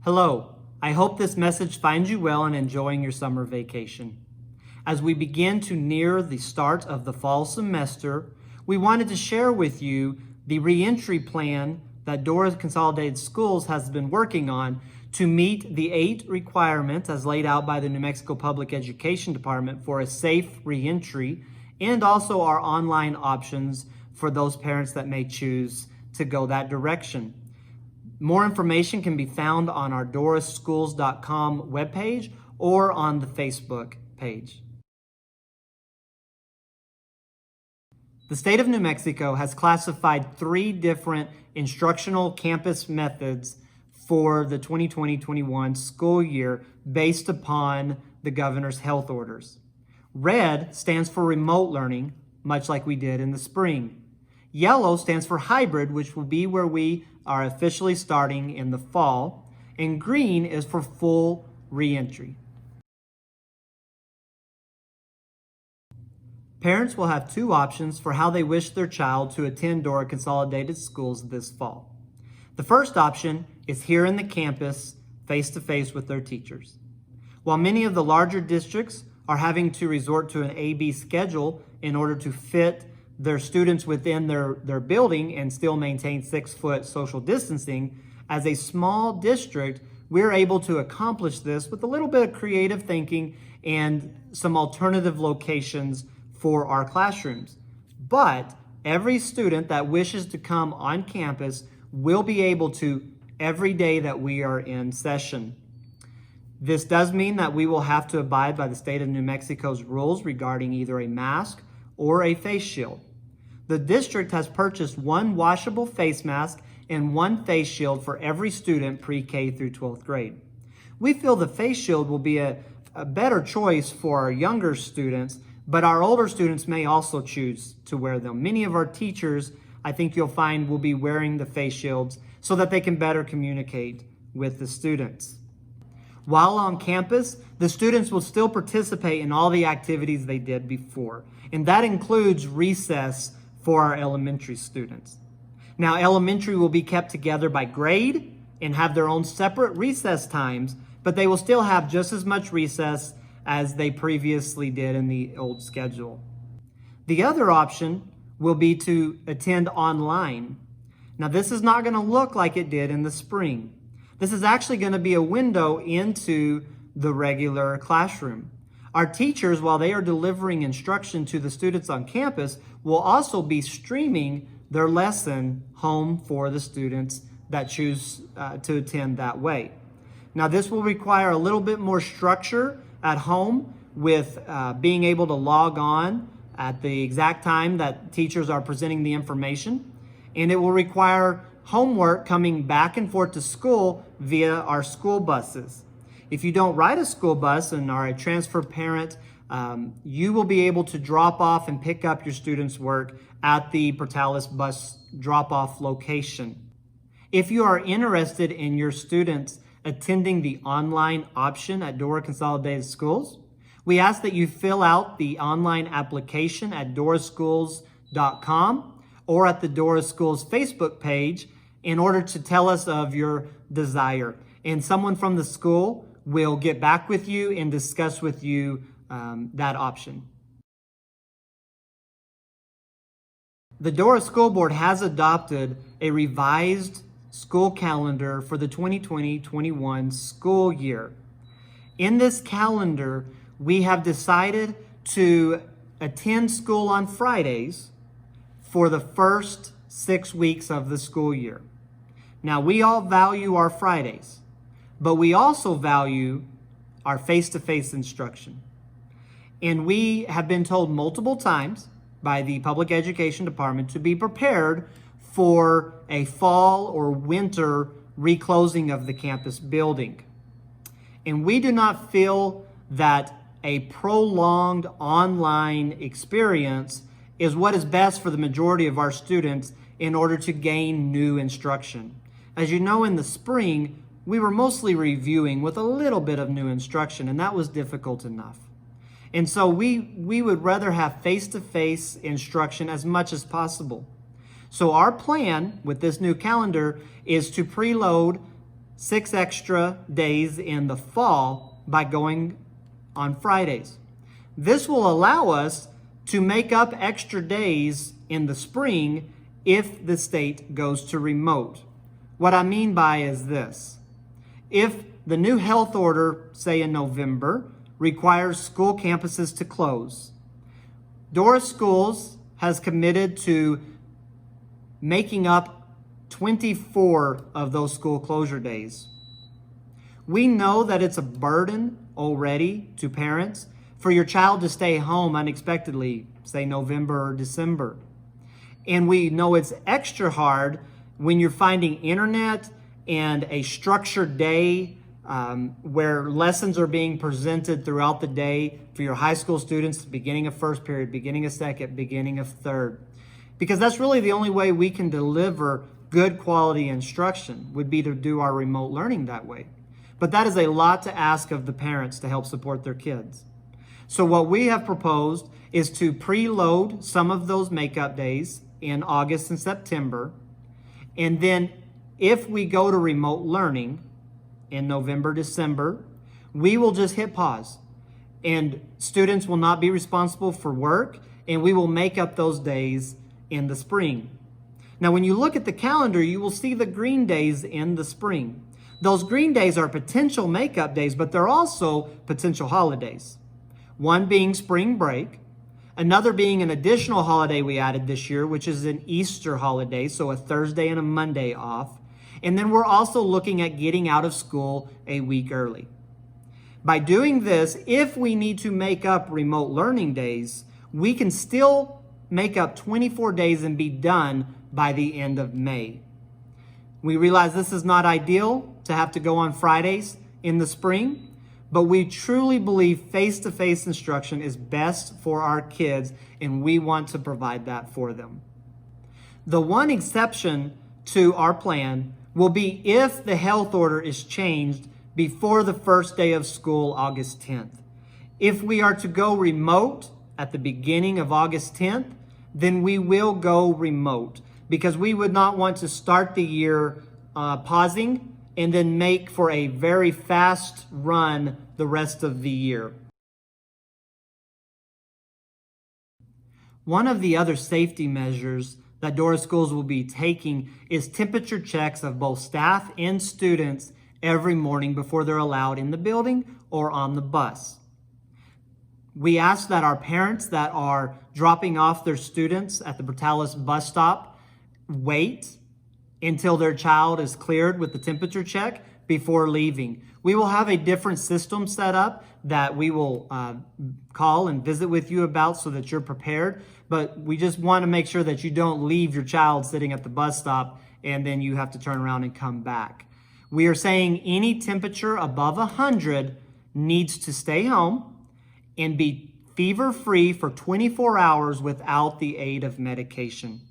Hello, I hope this message finds you well and enjoying your summer vacation. As we begin to near the start of the fall semester, we wanted to share with you the reentry plan that Dora Consolidated Schools has been working on to meet the 8 requirements as laid out by the New Mexico Public Education Department for a safe reentry, and also our online options for those parents that may choose to go that direction. More information can be found on our doraschools.com webpage or on the Facebook page. The state of New Mexico has classified 3 different instructional campus methods for the 2020-21 school year based upon the governor's health orders. Red stands for remote learning, much like we did in the spring. Yellow stands for hybrid, which will be where we are officially starting in the fall. And green is for full reentry. Parents will have 2 options for how they wish their child to attend Dora Consolidated Schools this fall. The first option is here in the campus, face-to-face with their teachers. While many of the larger districts are having to resort to an A-B schedule in order to fit their students within their building and still maintain 6-foot social distancing, as a small district, we're able to accomplish this with a little bit of creative thinking and some alternative locations for our classrooms. But every student that wishes to come on campus will be able to every day that we are in session. This does mean that we will have to abide by the state of New Mexico's rules regarding either a mask or a face shield. The district has purchased 1 washable face mask and 1 face shield for every student pre-K through 12th grade. We feel the face shield will be a better choice for our younger students, but our older students may also choose to wear them. Many of our teachers, I think you'll find, will be wearing the face shields so that they can better communicate with the students. While on campus, the students will still participate in all the activities they did before, and that includes recess for our elementary students. Now, elementary will be kept together by grade and have their own separate recess times, but they will still have just as much recess as they previously did in the old schedule. The other option will be to attend online. Now, this is not going to look like it did in the spring. This is actually going to be a window into the regular classroom. Our teachers, while they are delivering instruction to the students on campus, will also be streaming their lesson home for the students that choose to attend that way. Now, this will require a little bit more structure at home with being able to log on at the exact time that teachers are presenting the information. And it will require homework coming back and forth to school via our school buses. If you don't ride a school bus and are a transfer parent, you will be able to drop off and pick up your students' work at the Portales bus drop-off location. If you are interested in your students attending the online option at Dora Consolidated Schools, we ask that you fill out the online application at doraschools.com or at the Dora Schools Facebook page in order to tell us of your desire. And someone from the school will get back with you and discuss with you that option. The Dora School Board has adopted a revised school calendar for the 2020-21 school year. In this calendar, we have decided to attend school on Fridays for the first 6 weeks of the school year. Now, we all value our Fridays, but we also value our face-to-face instruction. And we have been told multiple times by the Public Education Department to be prepared for a fall or winter reclosing of the campus building. And we do not feel that a prolonged online experience is what is best for the majority of our students in order to gain new instruction. As you know, in the spring, we were mostly reviewing with a little bit of new instruction, and that was difficult enough. And so we would rather have face-to-face instruction as much as possible. So our plan with this new calendar is to preload 6 extra days in the fall by going on Fridays. This will allow us to make up extra days in the spring if the state goes to remote. What I mean by is this. If the new health order, say in November, requires school campuses to close, Dora Schools has committed to making up 24 of those school closure days. We know that it's a burden already to parents for your child to stay home unexpectedly, say November or December. And we know it's extra hard when you're finding internet and a structured day where lessons are being presented throughout the day for your high school students, beginning of first period, beginning of second, beginning of third. Because that's really the only way we can deliver good quality instruction, would be to do our remote learning that way. But that is a lot to ask of the parents to help support their kids. So what we have proposed is to preload some of those makeup days in August and September. And then if we go to remote learning in November, December, we will just hit pause. And students will not be responsible for work, and we will make up those days in the spring. Now, when you look at the calendar, you will see the green days in the spring. Those green days are potential makeup days, but they're also potential holidays. One being spring break, another being an additional holiday we added this year, which is an Easter holiday, so a Thursday and a Monday off. And then we're also looking at getting out of school a week early. By doing this, if we need to make up remote learning days, we can still make up 24 days and be done by the end of May. We realize this is not ideal to have to go on Fridays in the spring, but we truly believe face-to-face instruction is best for our kids, and we want to provide that for them. The one exception to our plan will be if the health order is changed before the first day of school, August 10th. If we are to go remote at the beginning of August 10th, then we will go remote, because we would not want to start the year pausing and then make for a very fast run the rest of the year. One of the other safety measures that Dora Schools will be taking is temperature checks of both staff and students every morning before they're allowed in the building or on the bus. We ask that our parents that are dropping off their students at the Brutalis bus stop wait until their child is cleared with the temperature check before leaving. We will have a different system set up that we will call and visit with you about so that you're prepared. But we just want to make sure that you don't leave your child sitting at the bus stop and then you have to turn around and come back. We are saying any temperature above 100 needs to stay home and be fever-free for 24 hours without the aid of medication.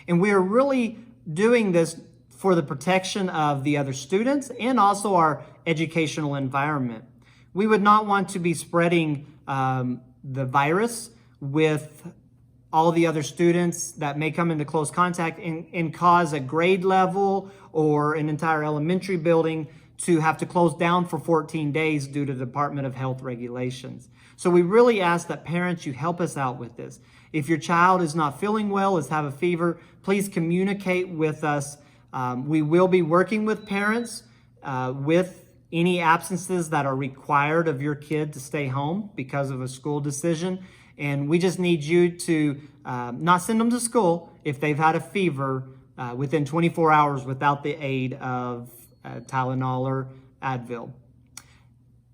And we are really doing this for the protection of the other students and also our educational environment. We would not want to be spreading the virus with all the other students that may come into close contact and cause a grade level or an entire elementary building to have to close down for 14 days due to the Department of Health regulations. So we really ask that parents, you help us out with this. If your child is not feeling well, is have a fever, please communicate with us. We will be working with parents with any absences that are required of your kid to stay home because of a school decision. And we just need you to not send them to school if they've had a fever within 24 hours without the aid of Tylenol or Advil.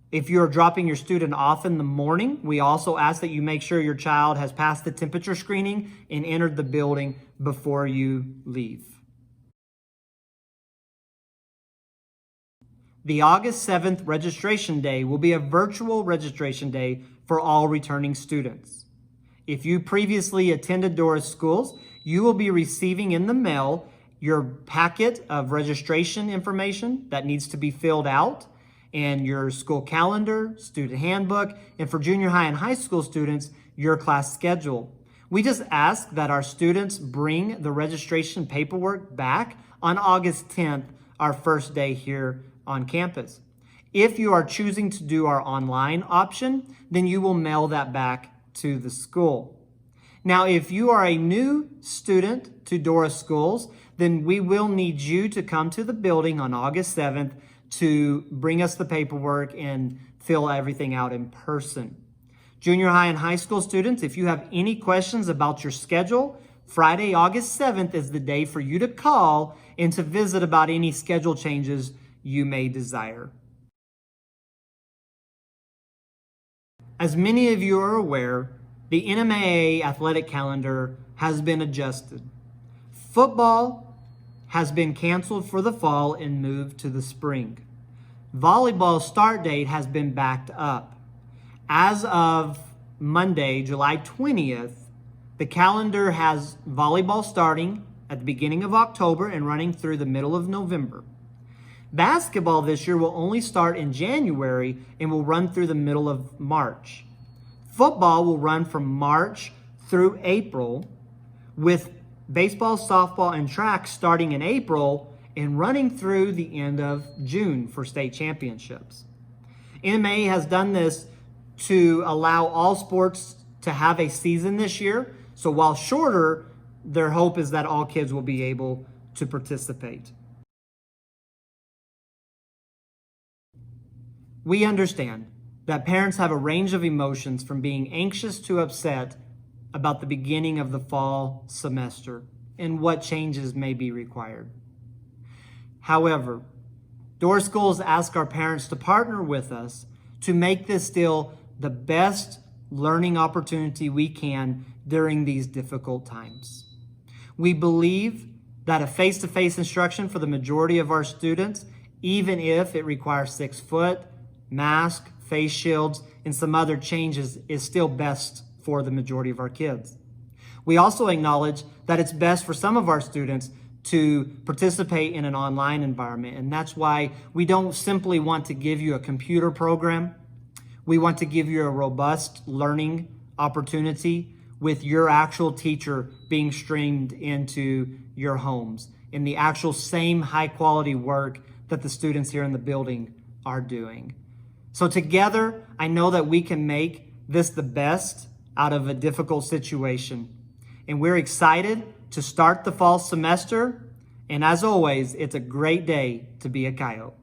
If you're dropping your student off in the morning, we also ask that you make sure your child has passed the temperature screening and entered the building before you leave. The August 7th registration day will be a virtual registration day for all returning students. If you previously attended Dora Schools, you will be receiving in the mail your packet of registration information that needs to be filled out, and your school calendar, student handbook, and for junior high and high school students, your class schedule. We just ask that our students bring the registration paperwork back on August 10th, our first day here on campus. If you are choosing to do our online option, then you will mail that back to the school. Now, if you are a new student to Dora Schools, then we will need you to come to the building on August 7th to bring us the paperwork and fill everything out in person. Junior high and high school students, if you have any questions about your schedule, Friday, August 7th is the day for you to call and to visit about any schedule changes you may desire. As many of you are aware, the NMAA athletic calendar has been adjusted. Football has been canceled for the fall and moved to the spring. Volleyball's start date has been backed up. As of Monday, July 20th, the calendar has volleyball starting at the beginning of October and running through the middle of November. Basketball this year will only start in January and will run through the middle of March. Football will run from March through April, with baseball, softball, and track starting in April and running through the end of June for state championships. NMAA has done this to allow all sports to have a season this year. So while shorter, their hope is that all kids will be able to participate. We understand that parents have a range of emotions, from being anxious to upset about the beginning of the fall semester and what changes may be required. However, Dora Schools ask our parents to partner with us to make this still the best learning opportunity we can during these difficult times. We believe that a face-to-face instruction for the majority of our students, even if it requires 6 foot, mask, face shields, and some other changes, is still best for the majority of our kids. We also acknowledge that it's best for some of our students to participate in an online environment, and that's why we don't simply want to give you a computer program. We want to give you a robust learning opportunity with your actual teacher being streamed into your homes in the actual same high quality work that the students here in the building are doing. So together, I know that we can make this the best out of a difficult situation. And we're excited to start the fall semester. And as always, it's a great day to be a Coyote.